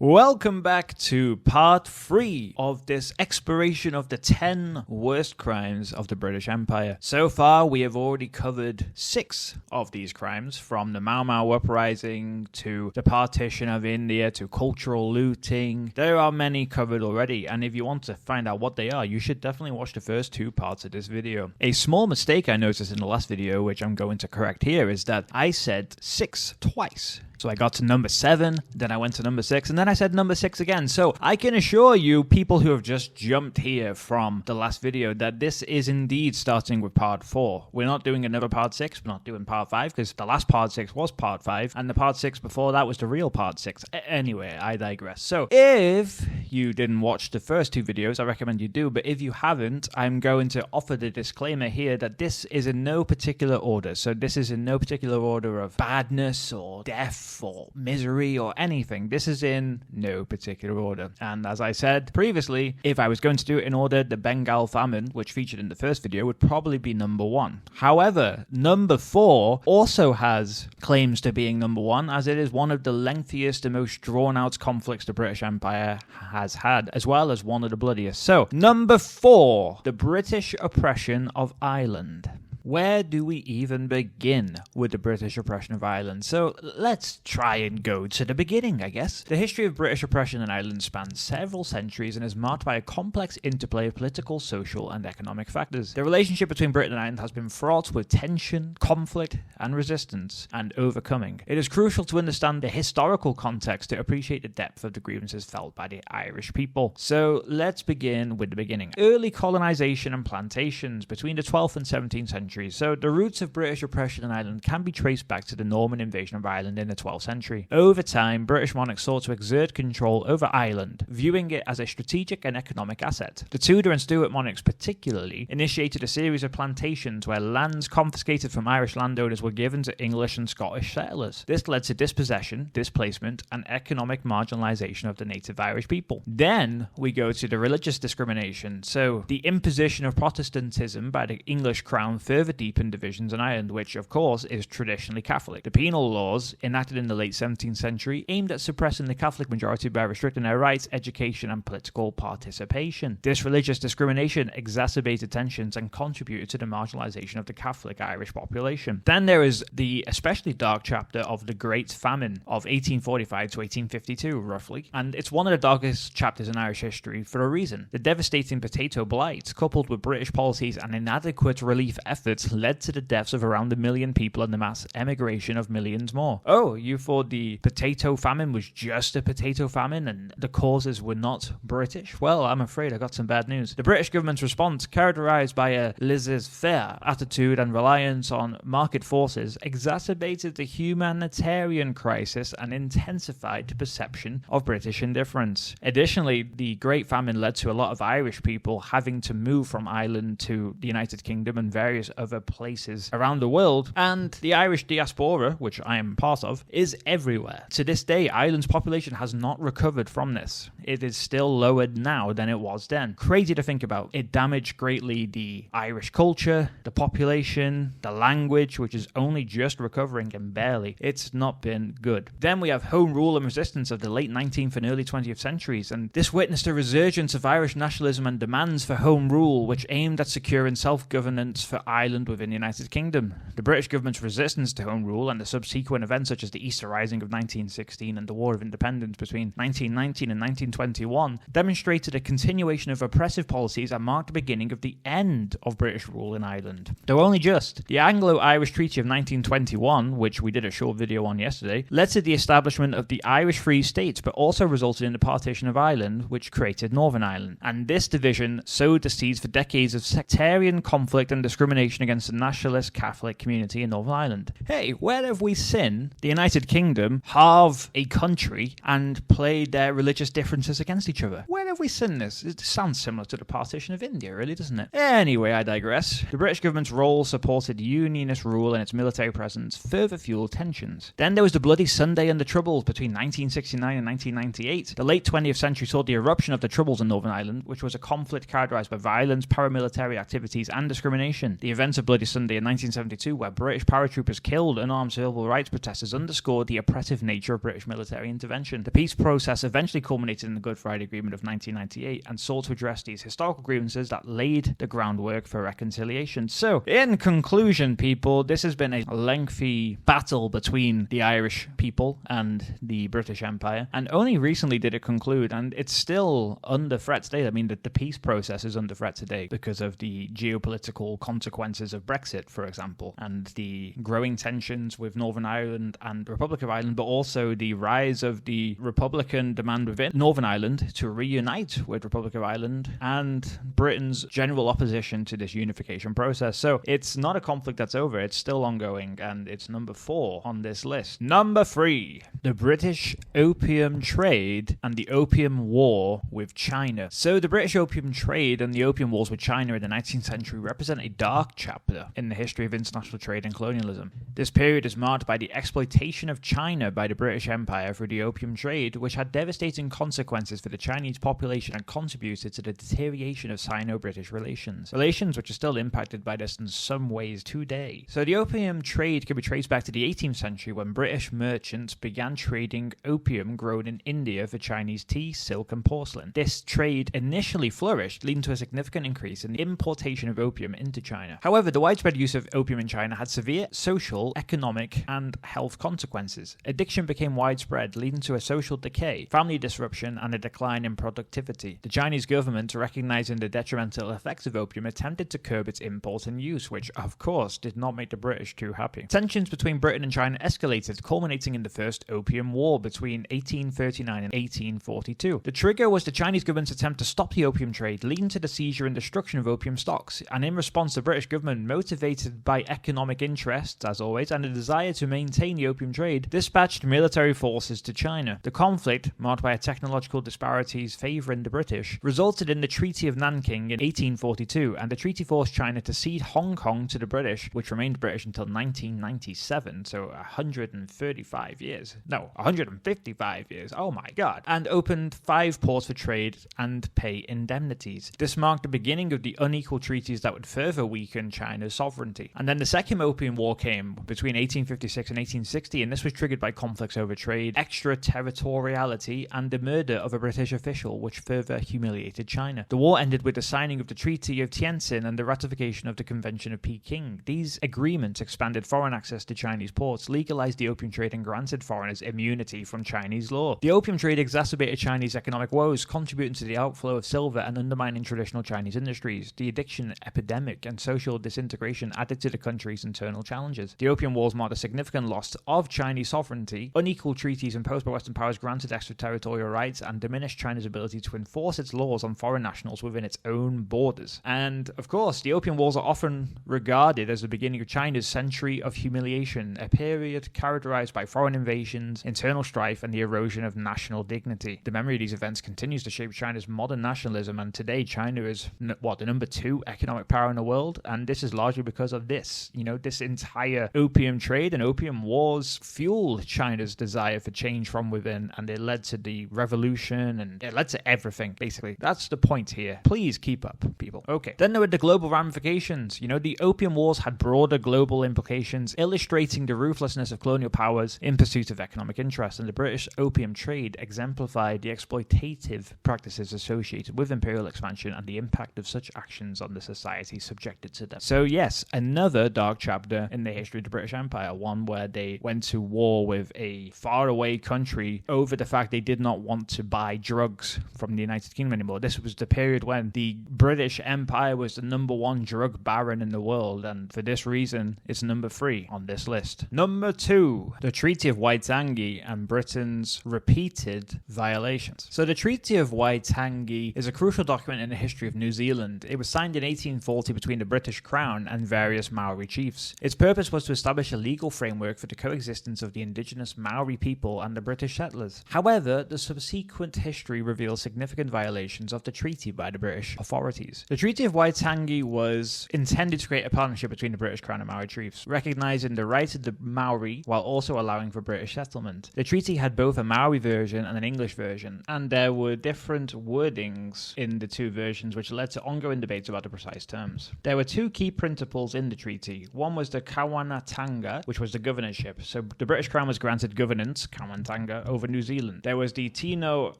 Welcome back to part 3 of this exploration of the 10 worst crimes of the British Empire. So far, we have already covered 6 of these crimes, from the Mau Mau uprising to the partition of India to cultural looting. There are many covered already, and if you want to find out what they are, you should definitely watch the first 2 parts of this video. A small mistake I noticed in the last video, which I'm going to correct here, is that I said 6 twice. So I got to number 7, then I went to number 6, and then I said number 6 again. So I can assure you, people who have just jumped here from the last video, that this is indeed starting with part 4. We're not doing another part 6, we're not doing part 5, because the last part 6 was part 5, and the part 6 before that was the real part 6. Anyway, I digress. So if you didn't watch the first 2 videos, I recommend you do, but if you haven't, I'm going to offer the disclaimer here that this is in no particular order. So this is in no particular order of badness or death or misery or anything. This is in no particular order. And as I said previously, if I was going to do it in order, the Bengal famine, which featured in the first video, would probably be number 1. However, number 4 also has claims to being number 1, as it is one of the lengthiest and most drawn-out conflicts the British Empire has had, as well as one of the bloodiest. So, number 4, the British oppression of Ireland. Where do we even begin with the British oppression of Ireland? So let's try and go to the beginning, I guess. The history of British oppression in Ireland spans several centuries and is marked by a complex interplay of political, social and economic factors. The relationship between Britain and Ireland has been fraught with tension, conflict and resistance and overcoming. It is crucial to understand the historical context to appreciate the depth of the grievances felt by the Irish people. So let's begin with the beginning. Early colonization and plantations between the 12th and 17th century. So the roots of British oppression in Ireland can be traced back to the Norman invasion of Ireland in the 12th century. Over time, British monarchs sought to exert control over Ireland, viewing it as a strategic and economic asset. The Tudor and Stuart monarchs particularly initiated a series of plantations where lands confiscated from Irish landowners were given to English and Scottish settlers. This led to dispossession, displacement, and economic marginalization of the native Irish people. Then we go to the religious discrimination. So the imposition of Protestantism by the English crown further deepened divisions in Ireland, which of course is traditionally Catholic. The penal laws, enacted in the late 17th century, aimed at suppressing the Catholic majority by restricting their rights, education and political participation. This religious discrimination exacerbated tensions and contributed to the marginalization of the Catholic Irish population. Then there is the especially dark chapter of the Great Famine of 1845 to 1852, roughly, and it's one of the darkest chapters in Irish history for a reason. The devastating potato blight, coupled with British policies and inadequate relief efforts, led to the deaths of around 1 million people and the mass emigration of millions more. Oh, you thought the potato famine was just a potato famine and the causes were not British? Well, I'm afraid I got some bad news. The British government's response, characterized by a laissez-faire attitude and reliance on market forces, exacerbated the humanitarian crisis and intensified the perception of British indifference. Additionally, the Great Famine led to a lot of Irish people having to move from Ireland to the United Kingdom and various other places around the world, and the Irish diaspora, which I am part of, is everywhere. To this day, Ireland's population has not recovered from this. It is still lower now than it was then. Crazy to think about. It damaged greatly the Irish culture, the population, the language, which is only just recovering and barely. It's not been good. Then we have home rule and resistance of the late 19th and early 20th centuries, and this witnessed a resurgence of Irish nationalism and demands for home rule, which aimed at securing self-governance for Ireland within the United Kingdom. The British government's resistance to home rule and the subsequent events such as the Easter Rising of 1916 and the War of Independence between 1919 and 1921 demonstrated a continuation of oppressive policies and marked the beginning of the end of British rule in Ireland. Though only just. The Anglo-Irish Treaty of 1921, which we did a short video on yesterday, led to the establishment of the Irish Free State, but also resulted in the partition of Ireland, which created Northern Ireland. And this division sowed the seeds for decades of sectarian conflict and discrimination against the nationalist Catholic community in Northern Ireland. Hey, where have we seen the United Kingdom halve a country and play their religious differences against each other? Where have we seen this? It sounds similar to the partition of India, really, doesn't it? Anyway, I digress. The British government's role supported unionist rule and its military presence further fueled tensions. Then there was the Bloody Sunday and the Troubles between 1969 and 1998. The late 20th century saw the eruption of the Troubles in Northern Ireland, which was a conflict characterized by violence, paramilitary activities and discrimination. The events events of Bloody Sunday in 1972, where British paratroopers killed unarmed civil rights protesters, underscored the oppressive nature of British military intervention. The peace process eventually culminated in the Good Friday Agreement of 1998 and sought to address these historical grievances that laid the groundwork for reconciliation. So, in conclusion, people, this has been a lengthy battle between the Irish people and the British Empire, and only recently did it conclude, and it's still under threat today. I mean, the peace process is under threat today because of the geopolitical consequences of Brexit, for example, and the growing tensions with Northern Ireland and the Republic of Ireland, but also the rise of the Republican demand within Northern Ireland to reunite with Republic of Ireland and Britain's general opposition to this unification process. So it's not a conflict that's over, it's still ongoing, and it's number 4 on this list. Number 3, the British Opium Trade and the Opium War with China. So the British Opium Trade and the Opium Wars with China in the 19th century represent a dark chapter in the history of international trade and colonialism. This period is marked by the exploitation of China by the British Empire through the opium trade, which had devastating consequences for the Chinese population and contributed to the deterioration of Sino-British relations which are still impacted by this in some ways today. So the opium trade can be traced back to the 18th century when British merchants began trading opium grown in India for Chinese tea, silk and porcelain. This trade initially flourished, leading to a significant increase in the importation of opium into China. However, the widespread use of opium in China had severe social, economic and health consequences. Addiction became widespread, leading to a social decay, family disruption and a decline in productivity. The Chinese government, recognizing the detrimental effects of opium, attempted to curb its import and use, which of course did not make the British too happy. Tensions between Britain and China escalated, culminating in the First Opium War between 1839 and 1842. The trigger was the Chinese government's attempt to stop the opium trade, leading to the seizure and destruction of opium stocks, and in response the British government, motivated by economic interests as always and a desire to maintain the opium trade, dispatched military forces to China. The conflict, marked by technological disparities favouring the British, resulted in the Treaty of Nanking in 1842, and the treaty forced China to cede Hong Kong to the British, which remained British until 1997, so 135 years. No, 155 years. Oh my god. And opened 5 ports for trade and pay indemnities. This marked the beginning of the unequal treaties that would further weaken China's sovereignty. And then the Second Opium War came between 1856 and 1860, and this was triggered by conflicts over trade, extraterritoriality, and the murder of a British official, which further humiliated China. The war ended with the signing of the Treaty of Tientsin and the ratification of the Convention of Peking. These agreements expanded foreign access to Chinese ports, legalized the opium trade, and granted foreigners immunity from Chinese law. The opium trade exacerbated Chinese economic woes, contributing to the outflow of silver and undermining traditional Chinese industries. The addiction epidemic and social disintegration added to the country's internal challenges. The Opium Wars marked a significant loss of Chinese sovereignty. Unequal treaties imposed by Western powers granted extraterritorial rights and diminished China's ability to enforce its laws on foreign nationals within its own borders. And, of course, the Opium Wars are often regarded as the beginning of China's century of humiliation, a period characterized by foreign invasions, internal strife, and the erosion of national dignity. The memory of these events continues to shape China's modern nationalism, and today China is, the number 2 economic power in the world, and this is largely because of this. This entire opium trade and opium wars fueled China's desire for change from within, and it led to the revolution, and it led to everything, basically. That's the point here. Please keep up, people. Okay. Then there were the global ramifications. The Opium Wars had broader global implications, illustrating the ruthlessness of colonial powers in pursuit of economic interests, and the British opium trade exemplified the exploitative practices associated with imperial expansion and the impact of such actions on the society subjected to them. So yes, another dark chapter in the history of the British Empire, one where they went to war with a faraway country over the fact they did not want to buy drugs from the United Kingdom anymore. This was the period when the British Empire was the number 1 drug baron in the world, and for this reason, it's number 3 on this list. Number 2, the Treaty of Waitangi and Britain's repeated violations. So the Treaty of Waitangi is a crucial document in the history of New Zealand. It was signed in 1840 between the British Crown and various Maori chiefs. Its purpose was to establish a legal framework for the coexistence of the indigenous Maori people and the British settlers. However, the subsequent history reveals significant violations of the treaty by the British authorities. The Treaty of Waitangi was intended to create a partnership between the British Crown and Maori chiefs, recognizing the rights of the Maori while also allowing for British settlement. The treaty had both a Maori version and an English version, and there were different wordings in the 2 versions which led to ongoing debates about the precise terms. There were 2 key principles in the treaty. One was the Kawanatanga, which was the governorship. So the British Crown was granted governance, Kawanatanga, over New Zealand. There was the Tino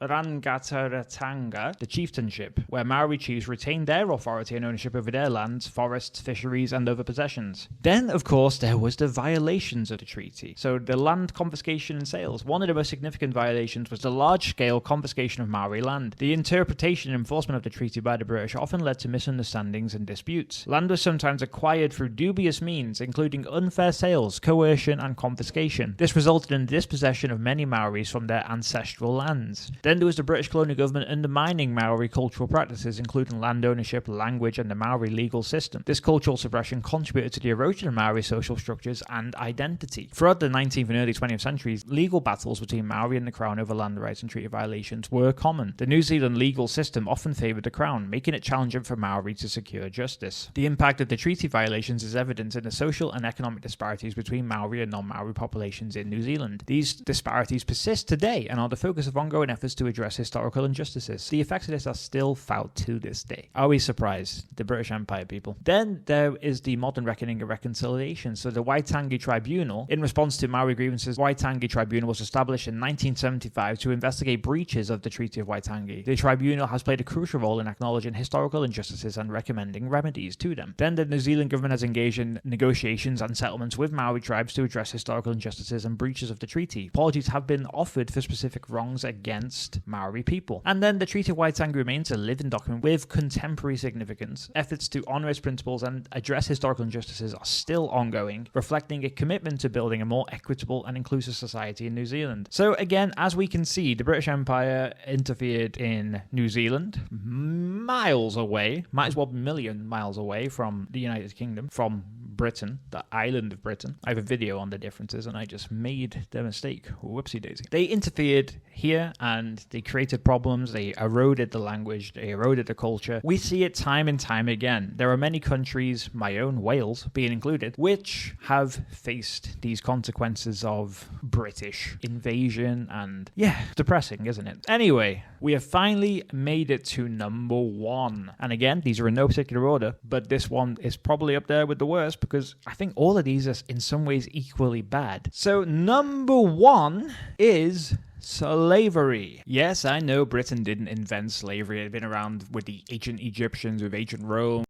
Rangataratanga, the chieftainship, where Maori chiefs retained their authority and ownership over their lands, forests, fisheries, and other possessions. Then, of course, there was the violations of the treaty. So the land confiscation and sales. One of the most significant violations was the large-scale confiscation of Maori land. The interpretation and enforcement of the treaty by the British often led to misunderstandings and disputes. Land was sometimes acquired through dubious means, including unfair sales, coercion, and confiscation. This resulted in the dispossession of many Maoris from their ancestral lands. Then there was the British colonial government undermining Maori cultural practices, including land ownership, language, and the Maori legal system. This cultural suppression contributed to the erosion of Maori social structures and identity. Throughout the 19th and early 20th centuries, legal battles between Maori and the Crown over land rights and treaty violations were common. The New Zealand legal system often favoured the Crown, making it challenging for Maori to secure justice. The impact of the treaty violations is evident in the social and economic disparities between Maori and non-Maori populations in New Zealand. These disparities persist today and are the focus of ongoing efforts to address historical injustices. The effects of this are still felt to this day. Are we surprised? The British Empire, people. Then there is the modern reckoning and reconciliation. So the Waitangi Tribunal, in response to Maori grievances, Waitangi Tribunal was established in 1975 to investigate breaches of the Treaty of Waitangi. The tribunal has played a crucial role in acknowledging historical injustices and recommending remedies to them. Then the New Zealand government has engaged in negotiations and settlements with Maori tribes to address historical injustices and breaches of the treaty. Apologies have been offered for specific wrongs against Maori people. And then the Treaty of Waitangi remains a living document with contemporary significance. Efforts to honour its principles and address historical injustices are still ongoing, reflecting a commitment to building a more equitable and inclusive society in New Zealand. So again, as we can see, the British Empire interfered in New Zealand, miles away, might as well be a million miles away from the United Kingdom, from Britain, the island of Britain. I have a video on the differences and I just made the mistake. Whoopsie daisy. They interfered here and they created problems. They eroded the language. They eroded the culture. We see it time and time again. There are many countries, my own Wales being included, which have faced these consequences of British invasion and depressing, isn't it? Anyway, we have finally made it to number 1. And again, these are in no particular order, but this one is probably up there with the worst because I think all of these are in some ways equally bad. So number 1 is slavery. Yes, I know Britain didn't invent slavery. It had been around with the ancient Egyptians, with ancient Rome.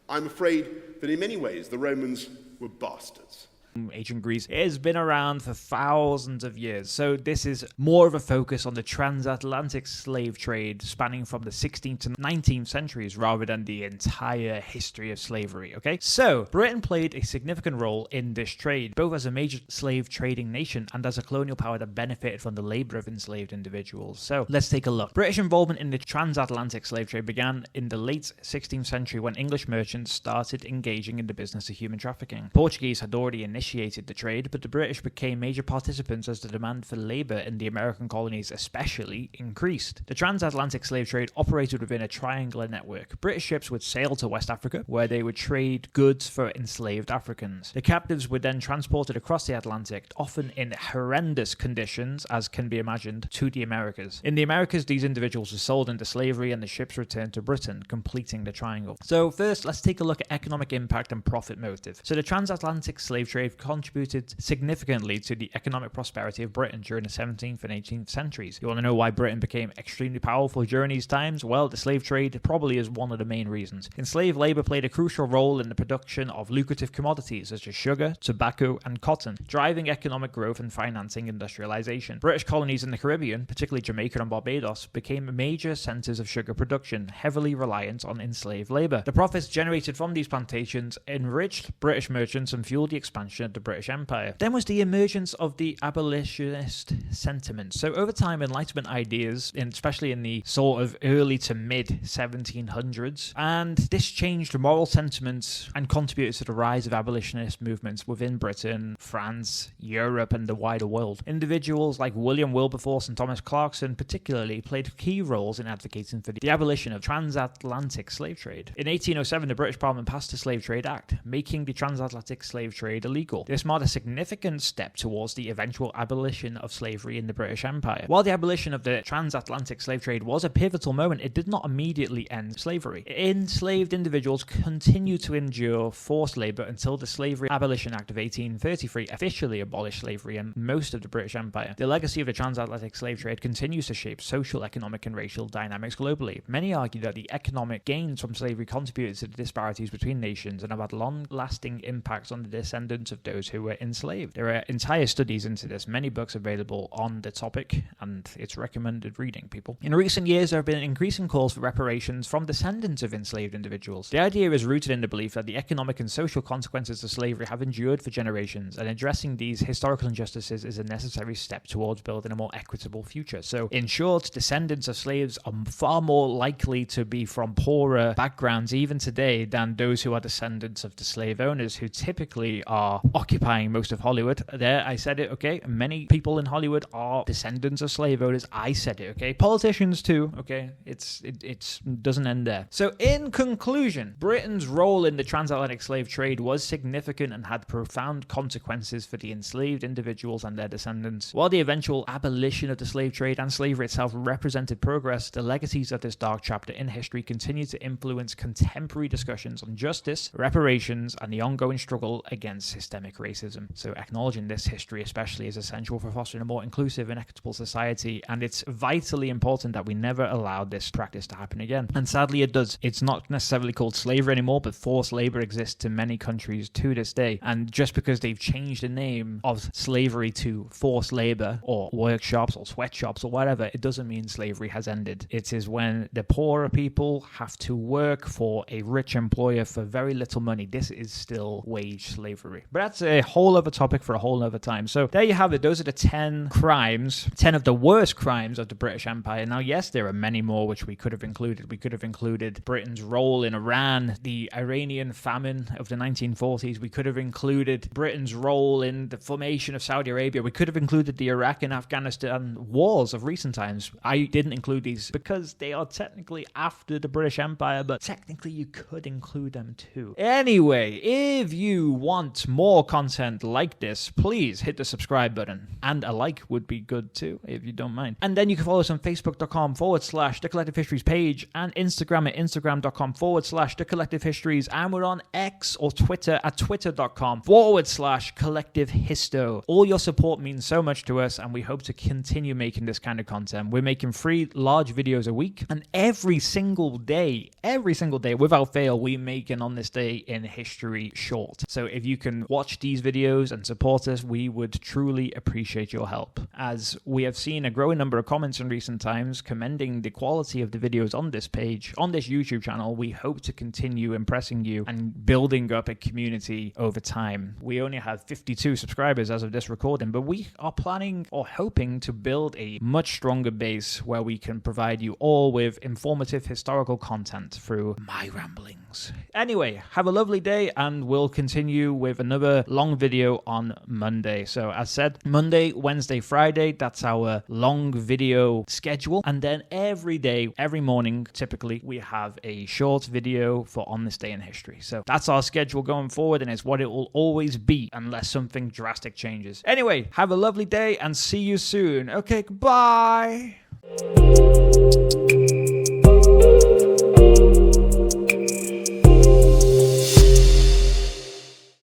I'm afraid that in many ways the Romans were bastards. Ancient Greece. It has been around for thousands of years. So this is more of a focus on the transatlantic slave trade spanning from the 16th to 19th centuries rather than the entire history of slavery, okay? So Britain played a significant role in this trade, both as a major slave trading nation and as a colonial power that benefited from the labor of enslaved individuals. So let's take a look. British involvement in the transatlantic slave trade began in the late 16th century when English merchants started engaging in the business of human trafficking. Portuguese had already initiated the trade, but the British became major participants as the demand for labor in the American colonies especially increased. The transatlantic slave trade operated within a triangular network. British ships would sail to West Africa, where they would trade goods for enslaved Africans. The captives were then transported across the Atlantic, often in horrendous conditions, as can be imagined, to the Americas. In the Americas, these individuals were sold into slavery and the ships returned to Britain, completing the triangle. So first, let's take a look at economic impact and profit motive. So the transatlantic slave trade contributed significantly to the economic prosperity of Britain during the 17th and 18th centuries. You want to know why Britain became extremely powerful during these times? Well, the slave trade probably is one of the main reasons. Enslaved labor played a crucial role in the production of lucrative commodities such as sugar, tobacco, and cotton, driving economic growth and financing industrialization. British colonies in the Caribbean, particularly Jamaica and Barbados, became major centers of sugar production, heavily reliant on enslaved labor. The profits generated from these plantations enriched British merchants and fueled the expansion of the British Empire. Then was the emergence of the abolitionist sentiment. So over time, Enlightenment ideas, especially in the sort of early to mid 1700s, and this changed moral sentiments and contributed to the rise of abolitionist movements within Britain, France, Europe, and the wider world. Individuals like William Wilberforce and Thomas Clarkson particularly played key roles in advocating for the abolition of transatlantic slave trade. In 1807, the British Parliament passed the Slave Trade Act, making the transatlantic slave trade illegal. illegal. This marked a significant step towards the eventual abolition of slavery in the British Empire. While the abolition of the transatlantic slave trade was a pivotal moment, it did not immediately end slavery. Enslaved individuals continued to endure forced labor until the Slavery Abolition Act of 1833 officially abolished slavery in most of the British Empire. The legacy of the transatlantic slave trade continues to shape social, economic, and racial dynamics globally. Many argue that the economic gains from slavery contributed to the disparities between nations and have had long-lasting impacts on the descendants of those who were enslaved. There are entire studies into this, many books available on the topic, and it's recommended reading, people. In recent years, there have been increasing calls for reparations from descendants of enslaved individuals. The idea is rooted in the belief that the economic and social consequences of slavery have endured for generations, and addressing these historical injustices is a necessary step towards building a more equitable future. So, in short, descendants of slaves are far more likely to be from poorer backgrounds even today than those who are descendants of the slave owners, who typically are occupying most of Hollywood. There, I said it, okay? Many people in Hollywood are descendants of slave owners. I said it, okay? Politicians too, okay? It doesn't end there. So, in conclusion, Britain's role in the transatlantic slave trade was significant and had profound consequences for the enslaved individuals and their descendants. While the eventual abolition of the slave trade and slavery itself represented progress, the legacies of this dark chapter in history continue to influence contemporary discussions on justice, reparations, and the ongoing struggle against systemic racism. So acknowledging this history especially is essential for fostering a more inclusive and equitable society, and it's vitally important that we never allow this practice to happen again. And sadly it does. It's not necessarily called slavery anymore, but forced labor exists in many countries to this day. And just because they've changed the name of slavery to forced labor or workshops or sweatshops or whatever, it doesn't mean slavery has ended. It is when the poorer people have to work for a rich employer for very little money. This is still wage slavery. But that's a whole other topic for a whole other time. So there you have it. Those are the 10 crimes, 10 of the worst crimes of the British Empire. Now, yes, there are many more which we could have included. We could have included Britain's role in Iran, the Iranian famine of the 1940s. We could have included Britain's role in the formation of Saudi Arabia. We could have included the Iraq and Afghanistan wars of recent times. I didn't include these because they are technically after the British Empire, but technically you could include them too. Anyway, if you want more content like this, please hit the subscribe button, and a like would be good too, if you don't mind. And then you can follow us on facebook.com/The Collective Histories page, and Instagram at instagram.com/The Collective Histories, and we're on X or Twitter at twitter.com/Collective Histo. All your support means so much to us, and we hope to continue making this kind of content. We're making 3 large videos a week, and every single day, without fail, we make an On This Day in History short. So if you can watch these videos and support us, we would truly appreciate your help. As we have seen a growing number of comments in recent times commending the quality of the videos on this page, on this YouTube channel, we hope to continue impressing you and building up a community over time. We only have 52 subscribers as of this recording, but we are planning or hoping to build a much stronger base where we can provide you all with informative historical content through my ramblings. Anyway, have a lovely day, and we'll continue with another long video on Monday. So as said, Monday, Wednesday, Friday, that's our long video schedule. And then every day, every morning, typically, we have a short video for On This Day in History. So that's our schedule going forward, and it's what it will always be unless something drastic changes. Anyway, have a lovely day and see you soon. Okay, goodbye.